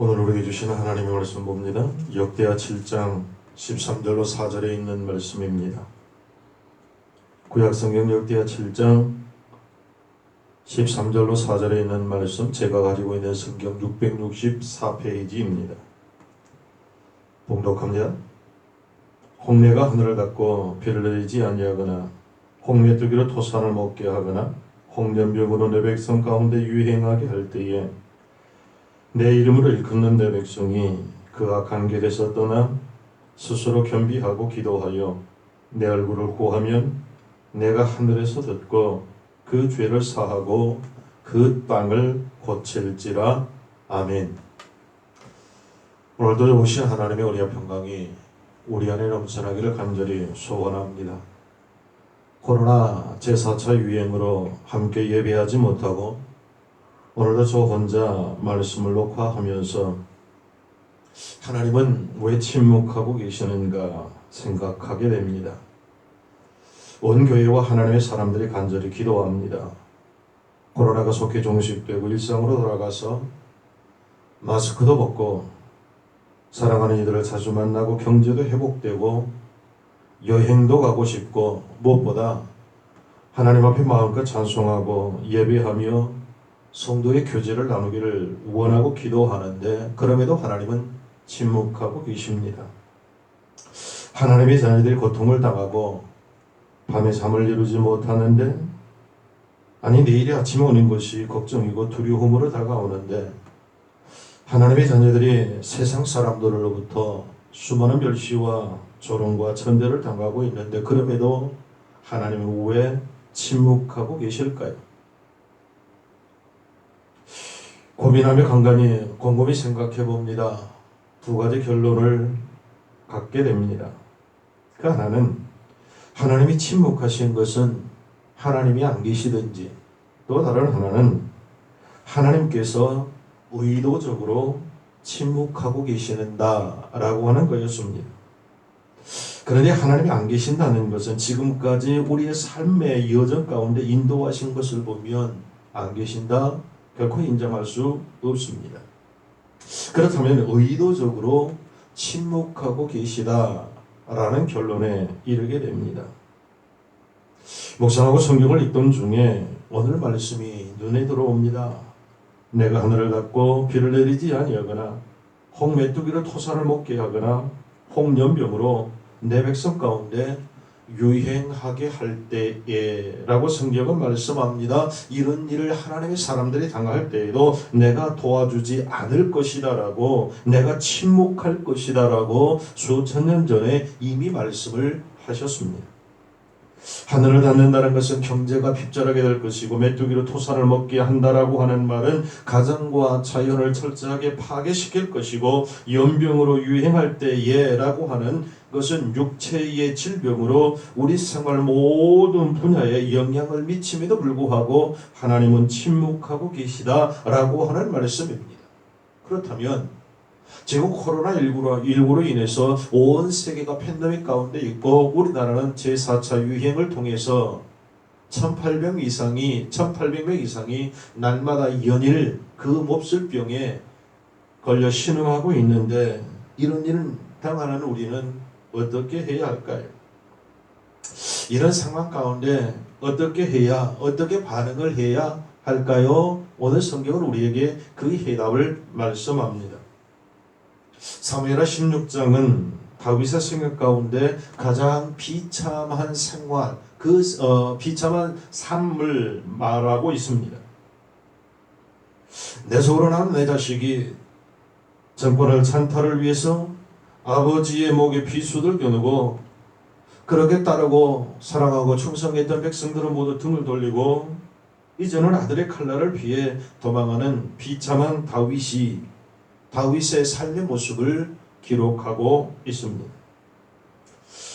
오늘 우리에게 주시는 하나님의 말씀 봅니다. 역대하 7장 13절로 4절에 있는 말씀입니다. 구약성경 역대하 7장 13절로 4절에 있는 말씀, 제가 가지고 있는 성경 664페이지입니다. 봉독합니다. 홍매가 하늘을 닫고 비를 내리지 아니하거나 홍메뚜기로 토산을 먹게 하거나 홍련병으로 내 백성 가운데 유행하게 할 때에 내 이름으로 일컫는 내 백성이 그 악한 길에서 떠나 스스로 겸비하고 기도하여 내 얼굴을 구하면 내가 하늘에서 듣고 그 죄를 사하고 그 땅을 고칠지라. 아멘. 오늘도 오신 하나님의 은혜와 평강이 우리 안에 넘쳐나기를 간절히 소원합니다. 코로나 제4차 유행으로 함께 예배하지 못하고 오늘도 저 혼자 말씀을 녹화하면서 하나님은 왜 침묵하고 계시는가 생각하게 됩니다. 온 교회와 하나님의 사람들이 간절히 기도합니다. 코로나가 속히 종식되고 일상으로 돌아가서 마스크도 벗고 사랑하는 이들을 자주 만나고 경제도 회복되고 여행도 가고 싶고 무엇보다 하나님 앞에 마음껏 찬송하고 예배하며 성도의 교제를 나누기를 원하고 기도하는데 그럼에도 하나님은 침묵하고 계십니다. 하나님의 자녀들이 고통을 당하고 밤에 잠을 이루지 못하는데 내일이 아침에 오는 것이 걱정이고 두려움으로 다가오는데 하나님의 자녀들이 세상 사람들로부터 수많은 멸시와 조롱과 천대를 당하고 있는데 그럼에도 하나님은 왜 침묵하고 계실까요? 고민하며 간간히 곰곰이 생각해 봅니다. 두 가지 결론을 갖게 됩니다. 그 하나는 하나님이 침묵하신 것은 하나님이 안 계시든지, 또 다른 하나는 하나님께서 의도적으로 침묵하고 계시는다라고 하는 거였습니다. 그런데 하나님이 안 계신다는 것은 지금까지 우리의 삶의 여정 가운데 인도하신 것을 보면 안 계신다 결코 인정할 수 없습니다. 그렇다면 의도적으로 침묵하고 계시다라는 결론에 이르게 됩니다. 묵상하고 성경을 읽던 중에 오늘 말씀이 눈에 들어옵니다. 내가 하늘을 닫고 비를 내리지 아니하거나 홍메뚜기로 토산을 먹게 하거나 홍련병으로 내 백성 가운데 유행하게 할 때에 라고 성경은 말씀합니다. 이런 일을 하나님의 사람들이 당할 때에도 내가 도와주지 않을 것이다 라고, 내가 침묵할 것이다 라고 수천 년 전에 이미 말씀을 하셨습니다. 하늘을 닫는다는 것은 경제가 핍절하게 될 것이고 메뚜기로 토산을 먹게 한다라고 하는 말은 가정과 자연을 철저하게 파괴시킬 것이고 연병으로 유행할 때에 라고 하는 것은 육체의 질병으로 우리 생활 모든 분야에 영향을 미침에도 불구하고 하나님은 침묵하고 계시다라고 하는 말씀입니다. 그렇다면 지금 코로나19로 인해서 온 세계가 팬데믹 가운데 있고 우리나라는 제4차 유행을 통해서 1,800명 이상이 날마다 연일 그 몹쓸 병에 걸려 신음하고 있는데 이런 일을 당하는 우리는 어떻게 해야 할까요? 이런 상황 가운데 어떻게 반응을 해야 할까요? 오늘 성경은 우리에게 그 해답을 말씀합니다. 사무엘하 16장은 다윗의 생각 가운데 가장 비참한 생활, 비참한 삶을 말하고 있습니다. 내 속으로 나는 내 자식이 정권을 찬탈을 위해서 아버지의 목에 비수를 겨누고 그렇게 따르고 사랑하고 충성했던 백성들은 모두 등을 돌리고 이제는 아들의 칼날을 피해 도망하는 비참한 다윗의 삶의 모습을 기록하고 있습니다.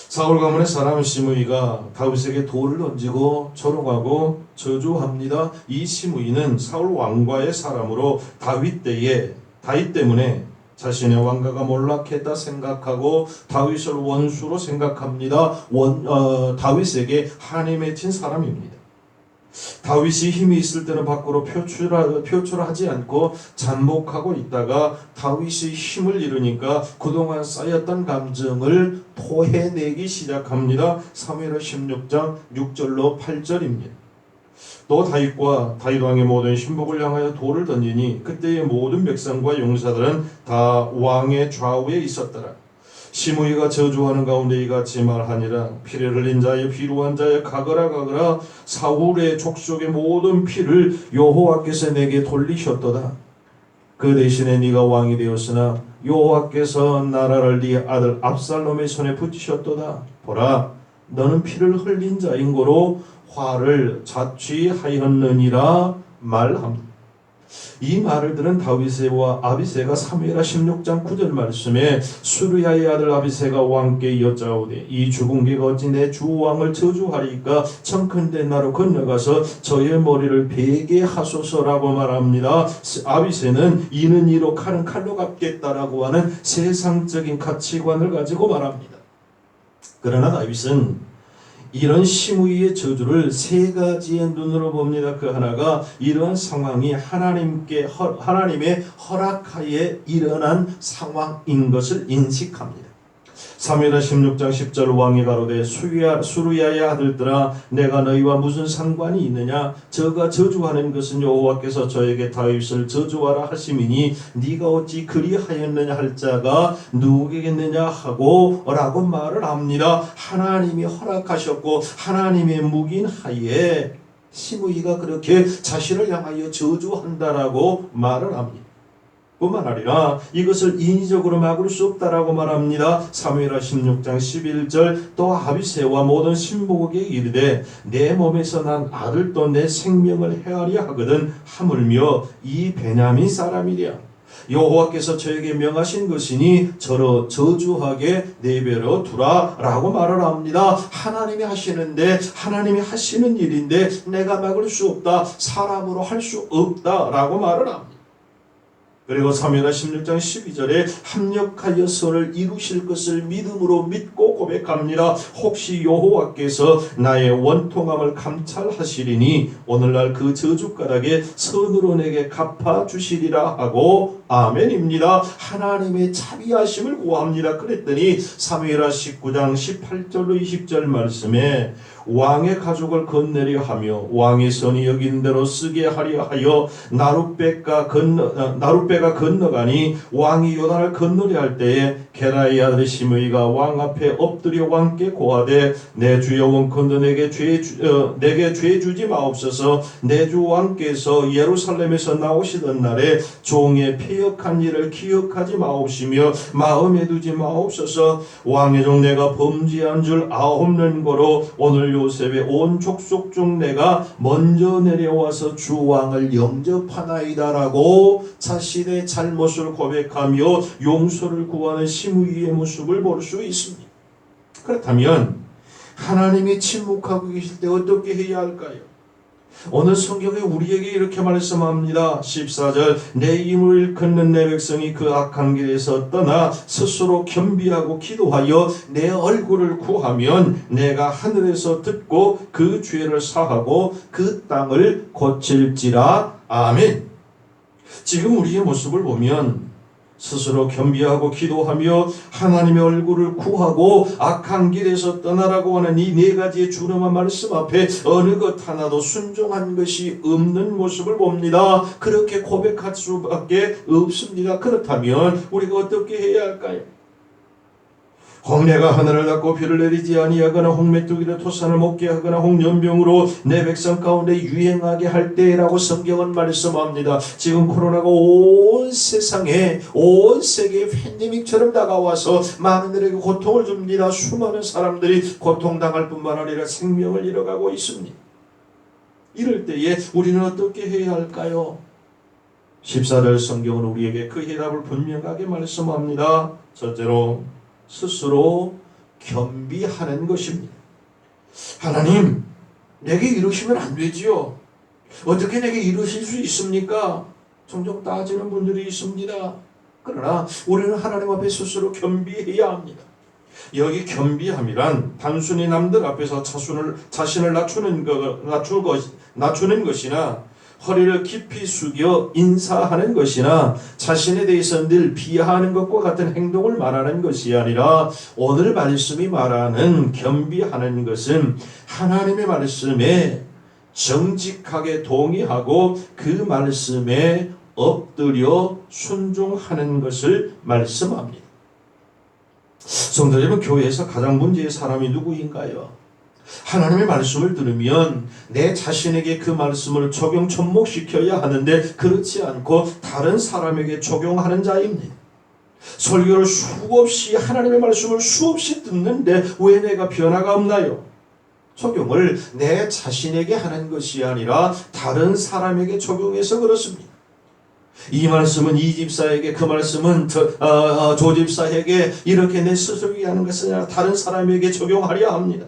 사울 가문의 사람 시므이가 다윗에게 돌을 던지고 조롱하고 저주합니다. 이 시므이는 사울 왕과의 사람으로 다윗 때문에 자신의 왕가가 몰락했다 생각하고 다윗을 원수로 생각합니다. 다윗에게 한이 맺힌 사람입니다. 다윗이 힘이 있을 때는 밖으로 표출하지 않고 잠복하고 있다가 다윗이 힘을 잃으니까 그동안 쌓였던 감정을 토해내기 시작합니다. 사무엘하 16장 6절로 8절입니다. 또 다윗과 다윗 왕의 모든 신복을 향하여 돌을 던지니 그때의 모든 백성과 용사들은 다 왕의 좌우에 있었더라. 시므이가 저주하는 가운데 이같이 말하니라. 피를 흘린 자여 피로한 자여 가거라 가거라. 사울의 족속의 모든 피를 여호와께서 내게 돌리셨도다. 그 대신에 네가 왕이 되었으나 여호와께서 나라를 네 아들 압살롬의 손에 붙이셨도다. 보라, 너는 피를 흘린 자인 고로 화를 자취하였느니라 말합니다. 이 말을 들은 다윗과 아비새가 사무엘하 16장 9절 말씀에 수르야의 아들 아비새가 왕께 여짜오되 이 죽은 개가 어찌 내 주 왕을 저주하리까 청컨대 나로 건너가서 저의 머리를 베게 하소서라고 말합니다. 아비새는 이는 이로 칼은 칼로 갚겠다라고 하는 세상적인 가치관을 가지고 말합니다. 그러나 다윗은 이런 시므이의 저주를 세 가지의 눈으로 봅니다. 그 하나가 이런 상황이 하나님의 허락하에 일어난 상황인 것을 인식합니다. 사무엘하 16장 10절 왕이 가로되 수르야의 아들들아 내가 너희와 무슨 상관이 있느냐. 저가 저주하는 것은 여호와께서 저에게 다윗을 저주하라 하심이니 네가 어찌 그리하였느냐 할 자가 누구겠느냐 하고 라고 말을 합니다. 하나님이 허락하셨고 하나님의 묵인 하에 시므이가 그렇게 자신을 향하여 저주한다라고 말을 합니다. 뿐만 아니라 이것을 인위적으로 막을 수 없다라고 말합니다. 사무엘하 16장 11절 또 아비새와 모든 신복에게 이르되 내 몸에서 난 아들도 내 생명을 헤아려 하거든 하물며 이 베냐민 사람이랴. 여호와께서 저에게 명하신 것이니 저로 저주하게 내버려 두라 라고 말을 합니다. 하나님이 하시는데 하나님이 하시는 일인데 내가 막을 수 없다, 사람으로 할 수 없다 라고 말을 합니다. 그리고 사무엘하 16장 12절에 합력하여 선을 이루실 것을 믿음으로 믿고 고백합니다. 혹시 여호와께서 나의 원통함을 감찰하시리니 오늘날 그 저주가락에 선으로 내게 갚아주시리라 하고 아멘입니다. 하나님의 자비하심을 구합니다. 그랬더니 사무엘하 19장 18절로 20절 말씀에 왕의 가족을 건네려 하며 왕의 선이 여긴 대로 쓰게 하려 하여 나룻배가 건너가니 왕이 요단을 건너려 할 때에 게라의 아들 시므이가 왕 앞에 엎드려 왕께 고하되 내 주여 원컨대 내게 죄 주지 마옵소서. 내 주 왕께서 예루살렘에서 나오시던 날에 종의 패역한 일을 기억하지 마옵시며 마음에 두지 마옵소서. 왕의 종 내가 범죄한 줄 아옵는고로 오늘 요셉의 온 족속 중 내가 먼저 내려와서 주 왕을 영접하나이다라고 자신의 잘못을 고백하며 용서를 구하는 시므이의 모습을 볼 수 있습니다. 그렇다면 하나님이 침묵하고 계실 때 어떻게 해야 할까요? 오늘 성경에 우리에게 이렇게 말씀합니다. 14절 내 이름을 일컫는 내 백성이 그 악한 길에서 떠나 스스로 겸비하고 기도하여 내 얼굴을 구하면 내가 하늘에서 듣고 그 죄를 사하고 그 땅을 고칠지라. 아멘. 지금 우리의 모습을 보면 스스로 겸비하고 기도하며 하나님의 얼굴을 구하고 악한 길에서 떠나라고 하는 이 네 가지의 준엄한 말씀 앞에 어느 것 하나도 순종한 것이 없는 모습을 봅니다. 그렇게 고백할 수밖에 없습니다. 그렇다면 우리가 어떻게 해야 할까요? 홍해가 하늘을 닫고 비를 내리지 아니하거나 홍메뚜기를 토산을 먹게 하거나 홍연병으로 내 백성 가운데 유행하게 할 때라고 성경은 말씀합니다. 지금 코로나가 온 세상에 온 세계에 팬데믹처럼 다가와서 많은들에게 고통을 줍니다. 수많은 사람들이 고통당할 뿐만 아니라 생명을 잃어가고 있습니다. 이럴 때에 우리는 어떻게 해야 할까요? 14절 성경은 우리에게 그 해답을 분명하게 말씀합니다. 첫째로 스스로 겸비하는 것입니다. 하나님, 내게 이루시면 안 되지요. 어떻게 내게 이루실 수 있습니까? 종종 따지는 분들이 있습니다. 그러나 우리는 하나님 앞에 스스로 겸비해야 합니다. 여기 겸비함이란 단순히 남들 앞에서 자신을 낮추는 것이나 허리를 깊이 숙여 인사하는 것이나 자신에 대해서 늘 비하하는 것과 같은 행동을 말하는 것이 아니라 오늘 말씀이 말하는 겸비하는 것은 하나님의 말씀에 정직하게 동의하고 그 말씀에 엎드려 순종하는 것을 말씀합니다. 성도 여러분, 교회에서 가장 문제의 사람이 누구인가요? 하나님의 말씀을 들으면 내 자신에게 그 말씀을 접목시켜야 하는데 그렇지 않고 다른 사람에게 적용하는 자입니다. 설교를 하나님의 말씀을 수없이 듣는데 왜 내가 변화가 없나요? 적용을 내 자신에게 하는 것이 아니라 다른 사람에게 적용해서 그렇습니다. 이 말씀은 이 집사에게, 그 말씀은 조 집사에게 이렇게 내 스스로에게 하는 것이 아니라 다른 사람에게 적용하려 합니다.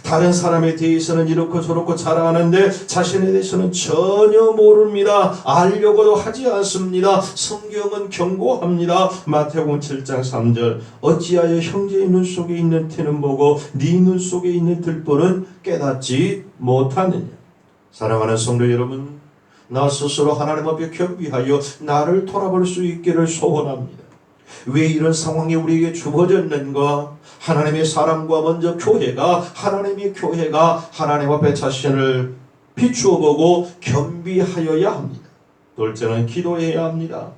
다른 사람에 대해서는 이렇고 저렇고 잘 아는데 자신에 대해서는 전혀 모릅니다. 알려고도 하지 않습니다. 성경은 경고합니다. 마태복음 7장 3절 어찌하여 형제의 눈 속에 있는 티는 보고 네 눈 속에 있는 들보는 깨닫지 못하느냐. 사랑하는 성도 여러분, 나 스스로 하나님 앞에 겸비하여 나를 돌아볼 수 있기를 소원합니다. 왜 이런 상황이 우리에게 주어졌는가? 하나님의 사람과 먼저 하나님의 교회가 하나님 앞에 자신을 비추어 보고 겸비하여야 합니다. 둘째는 기도해야 합니다.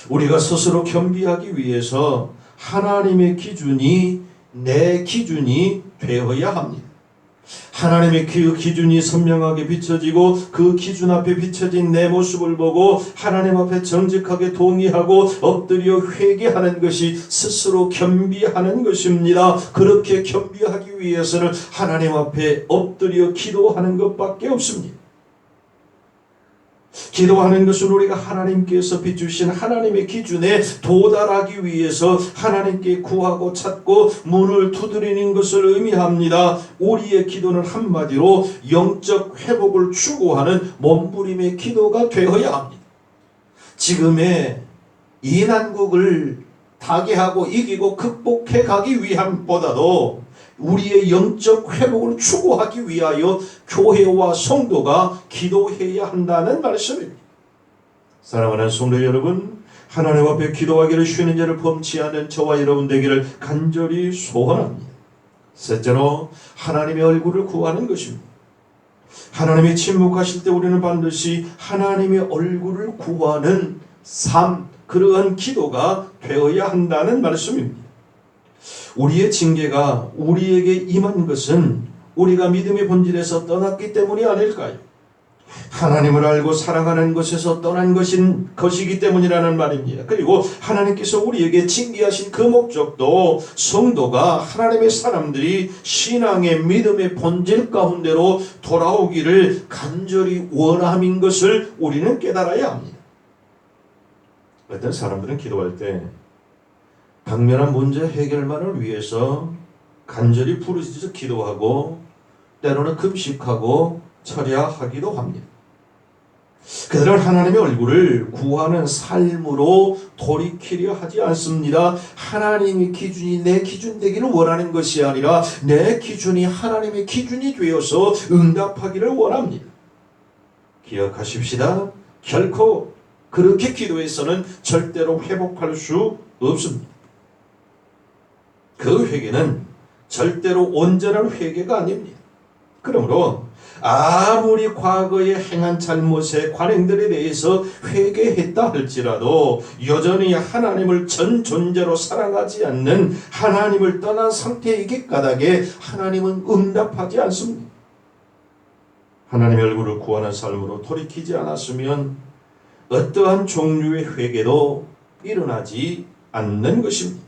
우리가 스스로 겸비하기 위해서 하나님의 기준이 내 기준이 되어야 합니다. 하나님의 그 기준이 선명하게 비춰지고 그 기준 앞에 비춰진 내 모습을 보고 하나님 앞에 정직하게 동의하고 엎드려 회개하는 것이 스스로 겸비하는 것입니다. 그렇게 겸비하기 위해서는 하나님 앞에 엎드려 기도하는 것밖에 없습니다. 기도하는 것은 우리가 하나님께서 비추신 하나님의 기준에 도달하기 위해서 하나님께 구하고 찾고 문을 두드리는 것을 의미합니다. 우리의 기도는 한마디로 영적 회복을 추구하는 몸부림의 기도가 되어야 합니다. 지금의 이 난국을 타개하고 이기고 극복해 가기 위함보다도 우리의 영적 회복을 추구하기 위하여 교회와 성도가 기도해야 한다는 말씀입니다. 사랑하는 성도 여러분, 하나님 앞에 기도하기를 쉬는 자를 범치 않는 저와 여러분 되기를 간절히 소원합니다. 셋째로 하나님의 얼굴을 구하는 것입니다. 하나님이 침묵하실 때 우리는 반드시 하나님의 얼굴을 구하는 삶, 그러한 기도가 되어야 한다는 말씀입니다. 우리의 징계가 우리에게 임한 것은 우리가 믿음의 본질에서 떠났기 때문이 아닐까요? 하나님을 알고 사랑하는 것에서 떠난 것이기 때문이라는 말입니다. 그리고 하나님께서 우리에게 징계하신 그 목적도 성도가 하나님의 사람들이 신앙의 믿음의 본질 가운데로 돌아오기를 간절히 원함인 것을 우리는 깨달아야 합니다. 어떤 사람들은 기도할 때 당면한 문제 해결만을 위해서 간절히 부르짖어 기도하고 때로는 금식하고 철야하기도 합니다. 그들은 하나님의 얼굴을 구하는 삶으로 돌이키려 하지 않습니다. 하나님의 기준이 내 기준 되기를 원하는 것이 아니라 내 기준이 하나님의 기준이 되어서 응답하기를 원합니다. 기억하십시다. 결코 그렇게 기도해서는 절대로 회복할 수 없습니다. 그 회개는 절대로 온전한 회개가 아닙니다. 그러므로 아무리 과거에 행한 잘못의 관행들에 대해서 회개했다 할지라도 여전히 하나님을 전 존재로 사랑하지 않는 하나님을 떠난 상태이기 까닭에 하나님은 응답하지 않습니다. 하나님의 얼굴을 구하는 삶으로 돌이키지 않았으면 어떠한 종류의 회개도 일어나지 않는 것입니다.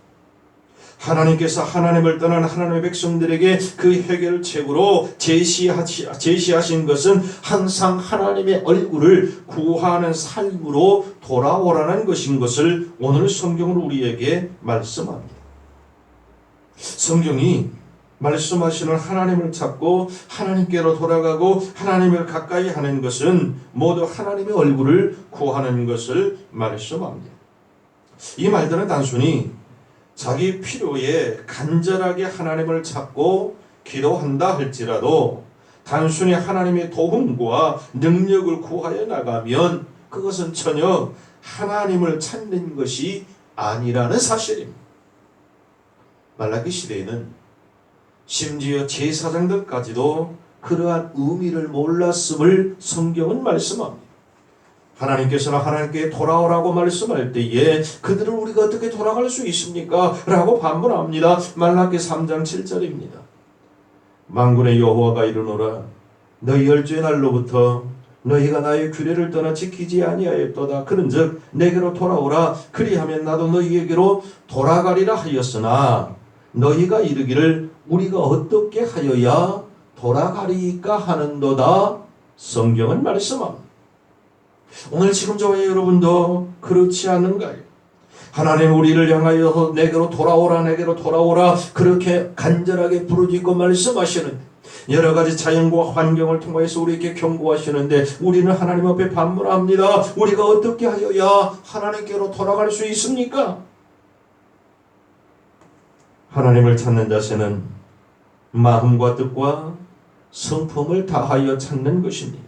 하나님께서 하나님을 떠난 하나님의 백성들에게 그 해결 책으로 제시하신 것은 항상 하나님의 얼굴을 구하는 삶으로 돌아오라는 것인 것을 오늘 성경은 우리에게 말씀합니다. 성경이 말씀하시는 하나님을 찾고 하나님께로 돌아가고 하나님을 가까이 하는 것은 모두 하나님의 얼굴을 구하는 것을 말씀합니다. 이 말들은 단순히 자기 필요에 간절하게 하나님을 찾고 기도한다 할지라도 단순히 하나님의 도움과 능력을 구하여 나가면 그것은 전혀 하나님을 찾는 것이 아니라는 사실입니다. 말라기 시대에는 심지어 제사장들까지도 그러한 의미를 몰랐음을 성경은 말씀합니다. 하나님께서는 하나님께 돌아오라고 말씀할 때에 그들을 우리가 어떻게 돌아갈 수 있습니까? 라고 반문합니다. 말라기 3장 7절입니다. 만군의 여호와가 이르노라 너희 열주의 날로부터 너희가 나의 규례를 떠나 지키지 아니하였도다. 그런즉 내게로 돌아오라. 그리하면 나도 너희에게로 돌아가리라 하였으나 너희가 이르기를 우리가 어떻게 하여야 돌아가리까 하는도다. 성경은 말씀합니다. 오늘 지금 저와 여러분도 그렇지 않는가요? 하나님 우리를 향하여 내게로 돌아오라 내게로 돌아오라 그렇게 간절하게 부르짖고 말씀하시는데 여러 가지 자연과 환경을 통해서 우리에게 경고하시는데 우리는 하나님 앞에 반문합니다. 우리가 어떻게 하여야 하나님께로 돌아갈 수 있습니까? 하나님을 찾는 자세는 마음과 뜻과 성품을 다하여 찾는 것입니다.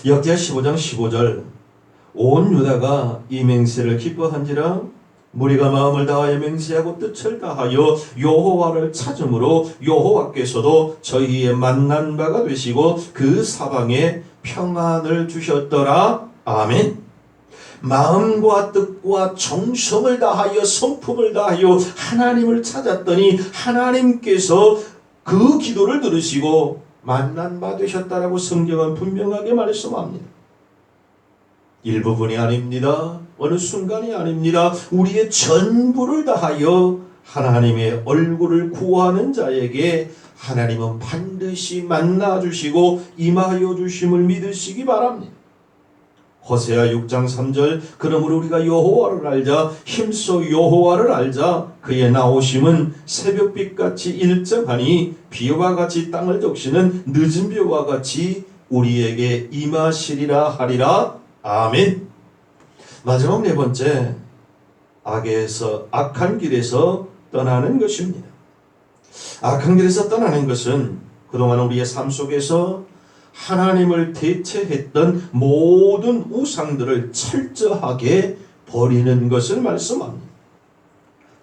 역대하 15장 15절 온 유다가 이 맹세를 기뻐한지라 무리가 마음을 다하여 맹세하고 뜻을 다하여 여호와를 찾음으로 여호와께서도 저희의 만난 바가 되시고 그 사방에 평안을 주셨더라. 아멘. 마음과 뜻과 정성을 다하여 성품을 다하여 하나님을 찾았더니 하나님께서 그 기도를 들으시고 만난 바 되셨다라고 성경은 분명하게 말씀합니다. 일부분이 아닙니다. 어느 순간이 아닙니다. 우리의 전부를 다하여 하나님의 얼굴을 구하는 자에게 하나님은 반드시 만나 주시고 임하여 주심을 믿으시기 바랍니다. 호세아 6장 3절 그러므로 우리가 여호와를 알자 힘써 여호와를 알자 그의 나오심은 새벽빛같이 일정하니 비와 같이 땅을 적시는 늦은 비와 같이 우리에게 임하시리라 하리라. 아멘. 마지막 네 번째 악한 길에서 떠나는 것입니다. 악한 길에서 떠나는 것은 그동안 우리의 삶 속에서 하나님을 대체했던 모든 우상들을 철저하게 버리는 것을 말씀합니다.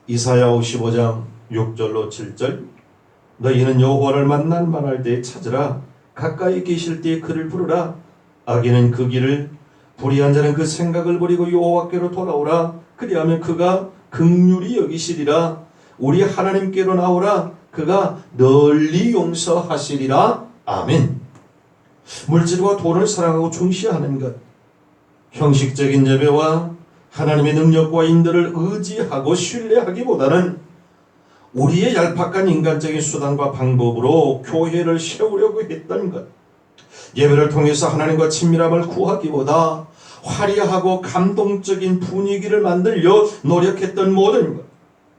이사야 55장 6절로 7절 너희는 여호와를 만날 만할 때에 찾으라. 가까이 계실 때에 그를 부르라. 악인은 그 길을 불의한 자는 그 생각을 버리고 여호와께로 돌아오라. 그리하면 그가 긍휼히 여기시리라. 우리 하나님께로 나오라. 그가 널리 용서하시리라. 아멘. 물질과 돈을 사랑하고 중시하는 것, 형식적인 예배와 하나님의 능력과 인도를 의지하고 신뢰하기보다는 우리의 얄팍한 인간적인 수단과 방법으로 교회를 세우려고 했던 것, 예배를 통해서 하나님과 친밀함을 구하기보다 화려하고 감동적인 분위기를 만들려 노력했던 모든 것,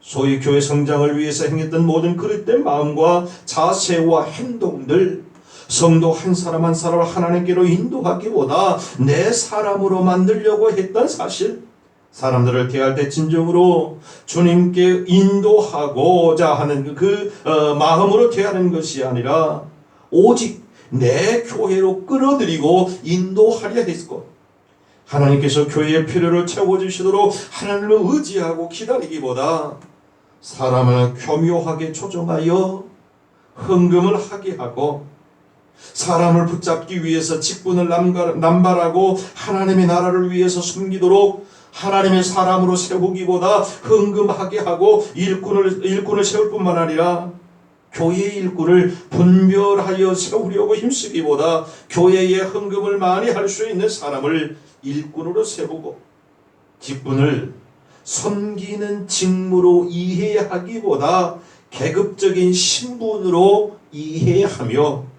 소위 교회 성장을 위해서 행했던 모든 그릇된 마음과 자세와 행동들, 성도 한 사람 한 사람을 하나님께로 인도하기보다 내 사람으로 만들려고 했던 사실, 사람들을 대할 때 진정으로 주님께 인도하고자 하는 마음으로 대하는 것이 아니라 오직 내 교회로 끌어들이고 인도하려 했고, 하나님께서 교회의 필요를 채워주시도록 하나님을 의지하고 기다리기보다 사람을 교묘하게 조종하여 헌금을 하게 하고 사람을 붙잡기 위해서 직분을 남발하고 하나님의 나라를 위해서 숨기도록 하나님의 사람으로 세우기보다 헌금하게 하고 일꾼을 세울 뿐만 아니라 교회의 일꾼을 분별하여 세우려고 힘쓰기보다 교회에 헌금을 많이 할 수 있는 사람을 일꾼으로 세우고 직분을 섬기는 직무로 이해하기보다 계급적인 신분으로 이해하며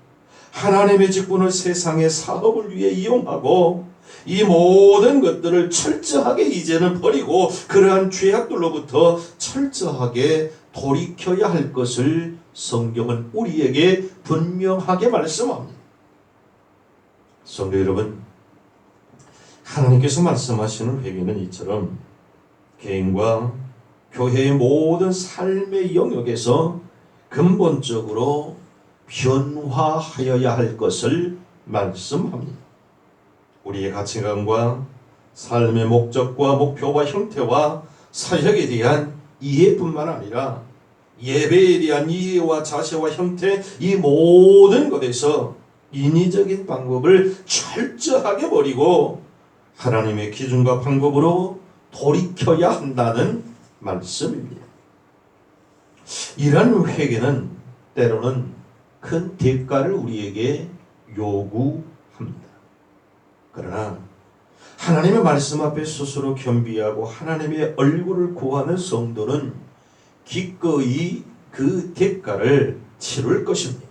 하나님의 직분을 세상의 사업을 위해 이용하고 이 모든 것들을 철저하게 이제는 버리고 그러한 죄악들로부터 철저하게 돌이켜야 할 것을 성경은 우리에게 분명하게 말씀합니다. 성도 여러분, 하나님께서 말씀하시는 회개는 이처럼 개인과 교회의 모든 삶의 영역에서 근본적으로 변화하여야 할 것을 말씀합니다. 우리의 가치관과 삶의 목적과 목표와 형태와 사역에 대한 이해뿐만 아니라 예배에 대한 이해와 자세와 형태, 이 모든 것에서 인위적인 방법을 철저하게 버리고 하나님의 기준과 방법으로 돌이켜야 한다는 말씀입니다. 이러한 회개는 때로는 큰 대가를 우리에게 요구합니다. 그러나 하나님의 말씀 앞에 스스로 겸비하고 하나님의 얼굴을 구하는 성도는 기꺼이 그 대가를 치를 것입니다.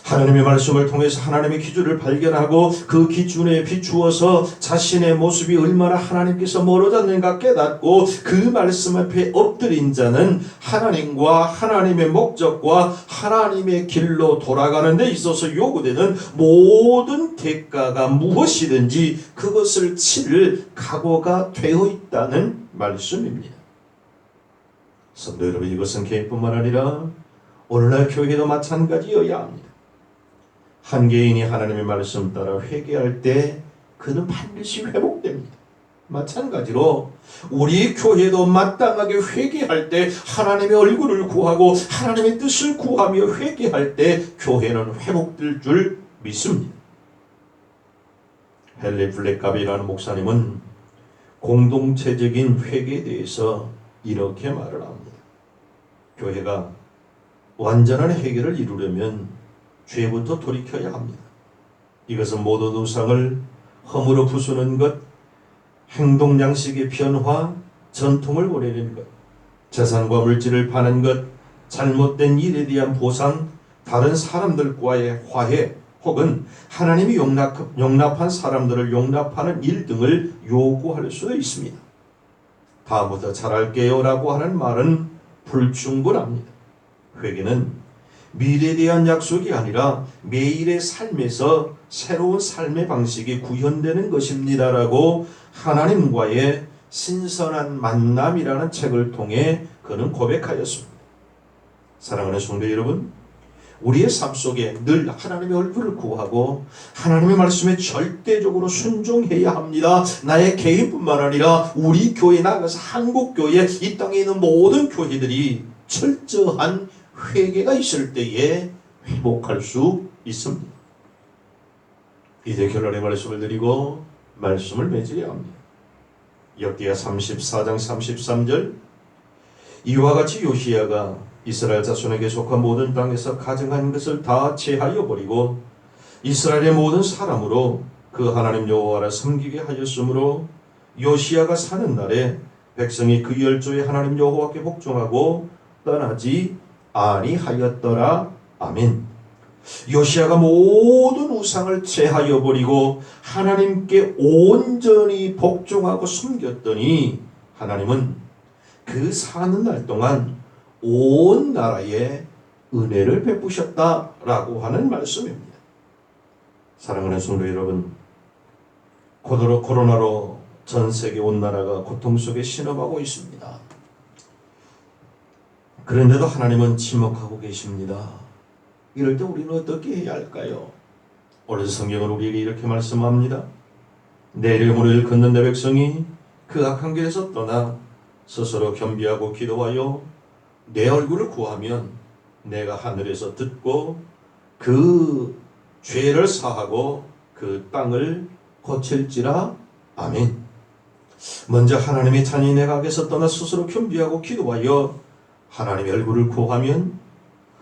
하나님의 말씀을 통해서 하나님의 기준을 발견하고 그 기준에 비추어서 자신의 모습이 얼마나 하나님께서 멀어졌는가 깨닫고 그 말씀 앞에 엎드린 자는 하나님과 하나님의 목적과 하나님의 길로 돌아가는 데 있어서 요구되는 모든 대가가 무엇이든지 그것을 치를 각오가 되어 있다는 말씀입니다. 성도 여러분, 이것은 개인뿐만 아니라 오늘날 교회도 마찬가지여야 합니다. 한 개인이 하나님의 말씀 따라 회개할 때 그는 반드시 회복됩니다. 마찬가지로 우리 교회도 마땅하게 회개할 때 하나님의 얼굴을 구하고 하나님의 뜻을 구하며 회개할 때 교회는 회복될 줄 믿습니다. 헨리 블랙갑이라는 목사님은 공동체적인 회개에 대해서 이렇게 말을 합니다. 교회가 완전한 회개를 이루려면 죄부터 돌이켜야 합니다. 이것은 모든 우상을 허물어 부수는 것, 행동 양식의 변화, 전통을 버리는 것, 재산과 물질을 파는 것, 잘못된 일에 대한 보상, 다른 사람들과의 화해, 혹은 하나님이 용납한 사람들을 용납하는 일 등을 요구할 수도 있습니다. 다음부터 잘할게요 라고 하는 말은 불충분합니다. 회개는 미래에 대한 약속이 아니라 매일의 삶에서 새로운 삶의 방식이 구현되는 것입니다라고 하나님과의 신선한 만남이라는 책을 통해 그는 고백하였습니다. 사랑하는 성도 여러분, 우리의 삶 속에 늘 하나님의 얼굴을 구하고 하나님의 말씀에 절대적으로 순종해야 합니다. 나의 개인뿐만 아니라 우리 교회 나가서 한국교회, 이 땅에 있는 모든 교회들이 철저한 회개가 있을 때에 회복할 수 있습니다. 이제 결론의 말씀을 드리고 말씀을 맺으려 합니다. 역대하 34장 33절, 이와 같이 요시야가 이스라엘 자손에게 속한 모든 땅에서 가증한 것을 다 제하여 버리고 이스라엘의 모든 사람으로 그 하나님 여호와를 섬기게 하였으므로 요시야가 사는 날에 백성이 그 열조의 하나님 여호와께 복종하고 떠나지 아니하였더라. 아멘. 요시야가 모든 우상을 제하여 버리고 하나님께 온전히 복종하고 숨겼더니 하나님은 그 사는 날 동안 온 나라에 은혜를 베푸셨다라고 하는 말씀입니다. 사랑하는 성도 여러분, 코로나로 전 세계 온 나라가 고통 속에 신음하고 있습니다. 그런데도 하나님은 침묵하고 계십니다. 이럴 때 우리는 어떻게 해야 할까요? 오늘 성경은 우리에게 이렇게 말씀합니다. 내 이름으로 걷는 내 백성이 그 악한 길에서 떠나 스스로 겸비하고 기도하여 내 얼굴을 구하면 내가 하늘에서 듣고 그 죄를 사하고 그 땅을 고칠지라. 아멘. 먼저 하나님의 자녀인 내가 악에서 떠나 스스로 겸비하고 기도하여 하나님의 얼굴을 구하면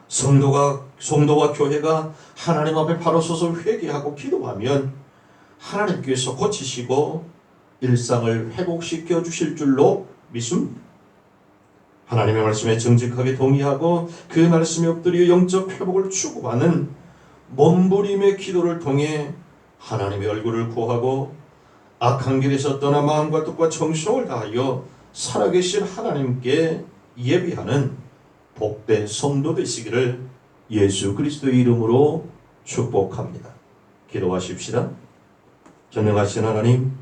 성도와 교회가 하나님 앞에 바로 서서 회개하고 기도하면 하나님께서 고치시고 일상을 회복시켜 주실 줄로 믿습니다. 하나님의 말씀에 정직하게 동의하고 그 말씀에 엎드려 영적 회복을 추구하는 몸부림의 기도를 통해 하나님의 얼굴을 구하고 악한 길에서 떠나 마음과 뜻과 정성을 다하여 살아계신 하나님께 예비하는 복된 성도 되시기를 예수 그리스도의 이름으로 축복합니다. 기도하십시다. 전능하신 하나님,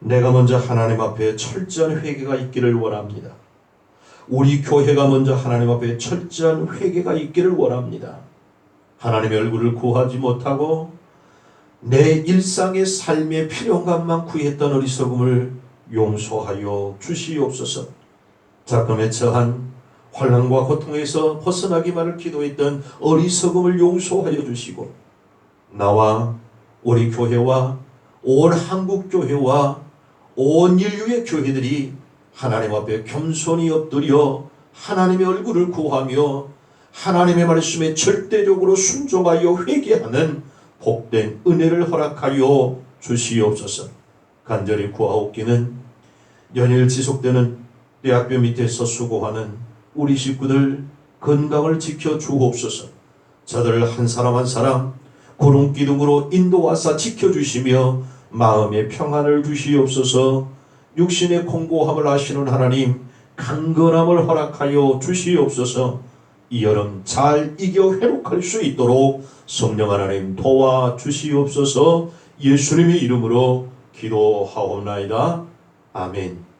내가 먼저 하나님 앞에 철저한 회개가 있기를 원합니다. 우리 교회가 먼저 하나님 앞에 철저한 회개가 있기를 원합니다. 하나님의 얼굴을 구하지 못하고 내 일상의 삶의 필요감만 구했던 어리석음을 용서하여 주시옵소서. 작금에 처한 환난과 고통에서 벗어나기만을 기도했던 어리석음을 용서하여 주시고 나와 우리 교회와 온 한국교회와 온 인류의 교회들이 하나님 앞에 겸손히 엎드려 하나님의 얼굴을 구하며 하나님의 말씀에 절대적으로 순종하여 회개하는 복된 은혜를 허락하여 주시옵소서. 간절히 구하옵기는 연일 지속되는 대학교 밑에서 수고하는 우리 식구들 건강을 지켜 주옵소서. 저들 한 사람 한 사람 구름 기둥으로 인도하사 지켜주시며 마음의 평안을 주시옵소서. 육신의 공고함을 아시는 하나님 강건함을 허락하여 주시옵소서. 이 여름 잘 이겨 회복할 수 있도록 성령 하나님 도와주시옵소서. 예수님의 이름으로 기도하옵나이다. 아멘.